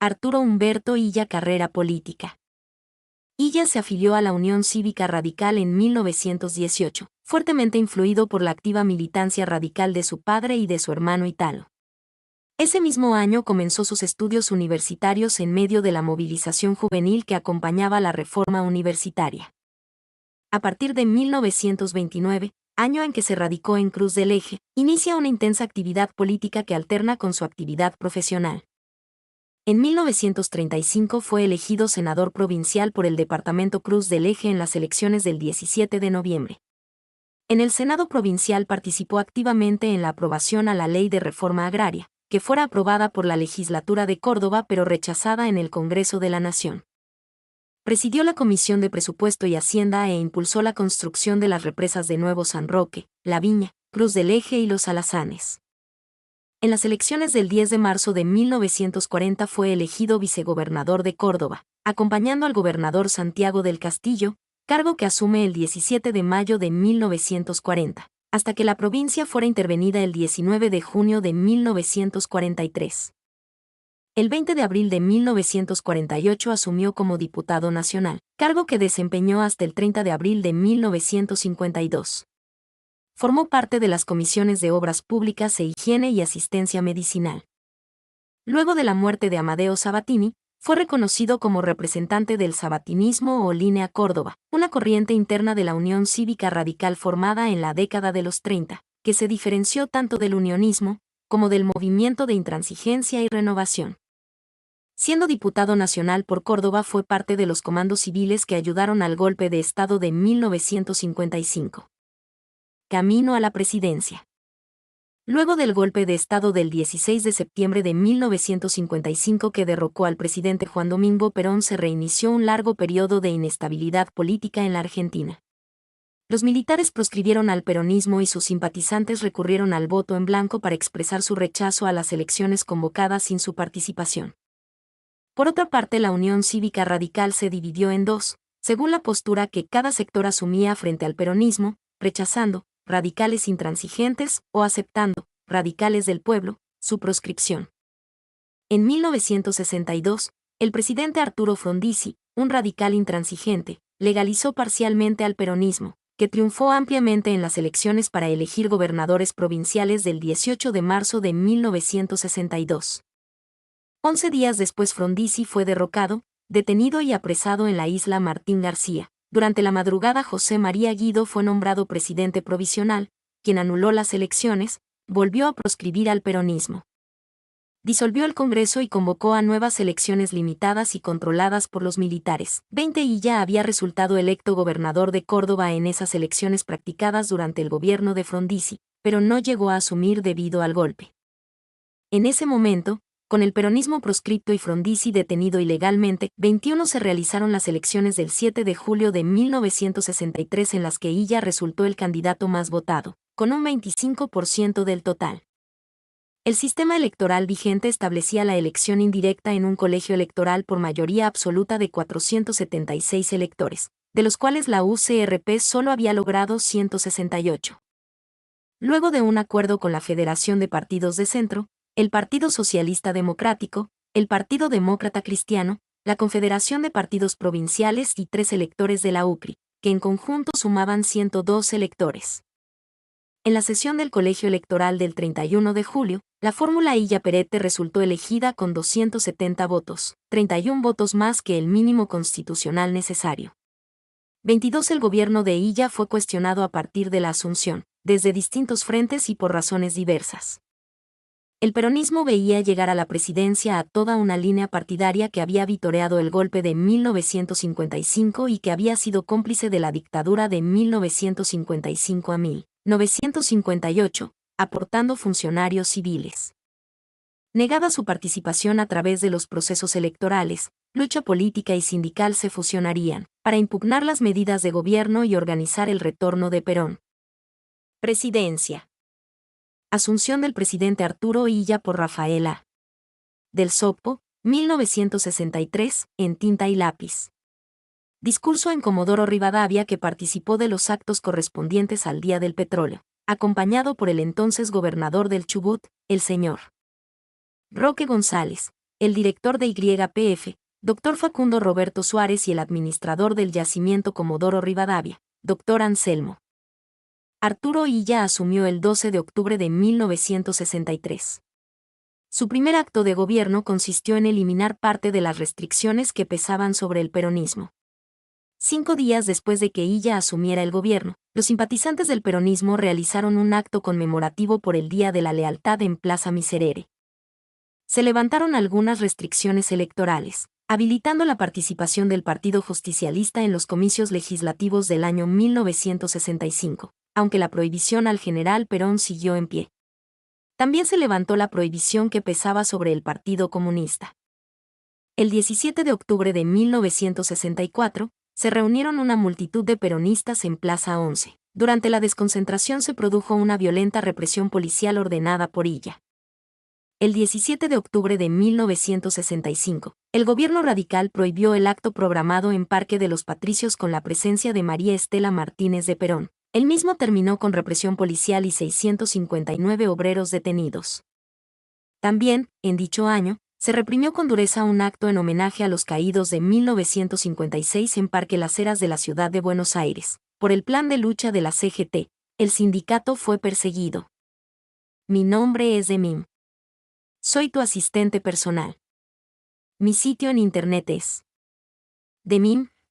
Arturo Humberto Illa. Carrera política. Illa se afilió a la Unión Cívica Radical en 1918, fuertemente influido por la activa militancia radical de su padre y de su hermano Italo. Ese mismo año comenzó sus estudios universitarios en medio de la movilización juvenil que acompañaba la reforma universitaria. A partir de 1929, año en que se radicó en Cruz del Eje, inicia una intensa actividad política que alterna con su actividad profesional. En 1935 fue elegido senador provincial por el departamento Cruz del Eje en las elecciones del 17 de noviembre. En el Senado provincial participó activamente en la aprobación a la Ley de Reforma Agraria, que fuera aprobada por la legislatura de Córdoba pero rechazada en el Congreso de la Nación. Presidió la Comisión de Presupuesto y Hacienda e impulsó la construcción de las represas de Nuevo San Roque, La Viña, Cruz del Eje y Los Alazanes. En las elecciones del 10 de marzo de 1940 fue elegido vicegobernador de Córdoba, acompañando al gobernador Santiago del Castillo, cargo que asume el 17 de mayo de 1940, hasta que la provincia fuera intervenida el 19 de junio de 1943. El 20 de abril de 1948 asumió como diputado nacional, cargo que desempeñó hasta el 30 de abril de 1952. Formó parte de las comisiones de Obras Públicas e Higiene y Asistencia Medicinal. Luego de la muerte de Amadeo Sabatini, fue reconocido como representante del sabatinismo o Línea Córdoba, una corriente interna de la Unión Cívica Radical formada en la década de los 30, que se diferenció tanto del unionismo como del movimiento de intransigencia y renovación. Siendo diputado nacional por Córdoba fue parte de los comandos civiles que ayudaron al golpe de Estado de 1955. Camino a la presidencia. Luego del golpe de Estado del 16 de septiembre de 1955 que derrocó al presidente Juan Domingo Perón, se reinició un largo periodo de inestabilidad política en la Argentina. Los militares proscribieron al peronismo y sus simpatizantes recurrieron al voto en blanco para expresar su rechazo a las elecciones convocadas sin su participación. Por otra parte, la Unión Cívica Radical se dividió en dos, según la postura que cada sector asumía frente al peronismo, rechazando, radicales intransigentes, o aceptando, radicales del pueblo, su proscripción. En 1962, el presidente Arturo Frondizi, un radical intransigente, legalizó parcialmente al peronismo, que triunfó ampliamente en las elecciones para elegir gobernadores provinciales del 18 de marzo de 1962. 11 días después Frondizi fue derrocado, detenido y apresado en la isla Martín García. Durante la madrugada José María Guido fue nombrado presidente provisional, quien anuló las elecciones, volvió a proscribir al peronismo. Disolvió el Congreso y convocó a nuevas elecciones limitadas y controladas por los militares. 20 y ya había resultado electo gobernador de Córdoba en esas elecciones practicadas durante el gobierno de Frondizi, pero no llegó a asumir debido al golpe. En ese momento, con el peronismo proscripto y Frondizi detenido ilegalmente, 21 se realizaron las elecciones del 7 de julio de 1963 en las que Illa resultó el candidato más votado, con un 25% del total. El sistema electoral vigente establecía la elección indirecta en un colegio electoral por mayoría absoluta de 476 electores, de los cuales la UCRP solo había logrado 168. Luego de un acuerdo con la Federación de Partidos de Centro, el Partido Socialista Democrático, el Partido Demócrata Cristiano, la Confederación de Partidos Provinciales y 3 electores de la UCRI, que en conjunto sumaban 102 electores. En la sesión del Colegio Electoral del 31 de julio, la fórmula Illa Perete resultó elegida con 270 votos, 31 votos más que el mínimo constitucional necesario. 22 El gobierno de Illa fue cuestionado a partir de la asunción, desde distintos frentes y por razones diversas. El peronismo veía llegar a la presidencia a toda una línea partidaria que había vitoreado el golpe de 1955 y que había sido cómplice de la dictadura de 1955 a 1958, aportando funcionarios civiles. Negada su participación a través de los procesos electorales, lucha política y sindical se fusionarían, para impugnar las medidas de gobierno y organizar el retorno de Perón. Presidencia. Asunción del presidente Arturo Illa por Rafael A. del Sopo, 1963, en tinta y lápiz. Discurso en Comodoro Rivadavia que participó de los actos correspondientes al Día del Petróleo, acompañado por el entonces gobernador del Chubut, el Sr. Roque González, el director de YPF, Dr. Facundo Roberto Suárez y el administrador del yacimiento Comodoro Rivadavia, Dr. Anselmo Arturo Illa asumió el 12 de octubre de 1963. Su primer acto de gobierno consistió en eliminar parte de las restricciones que pesaban sobre el peronismo. 5 días después de que Illa asumiera el gobierno, los simpatizantes del peronismo realizaron un acto conmemorativo por el Día de la Lealtad en Plaza Miserere. Se levantaron algunas restricciones electorales, habilitando la participación del Partido Justicialista en los comicios legislativos del año 1965, aunque la prohibición al general Perón siguió en pie. También se levantó la prohibición que pesaba sobre el Partido Comunista. El 17 de octubre de 1964, se reunieron una multitud de peronistas en Plaza 11. Durante la desconcentración se produjo una violenta represión policial ordenada por Illa. El 17 de octubre de 1965, el gobierno radical prohibió el acto programado en Parque de los Patricios con la presencia de María Estela Martínez de Perón. El mismo terminó con represión policial y 659 obreros detenidos. También, en dicho año, se reprimió con dureza un acto en homenaje a los caídos de 1956 en Parque Las Heras de la ciudad de Buenos Aires. Por el plan de lucha de la CGT, el sindicato fue perseguido. Mi nombre es Demim. Soy tu asistente personal. Mi sitio en internet es demim.es.tl.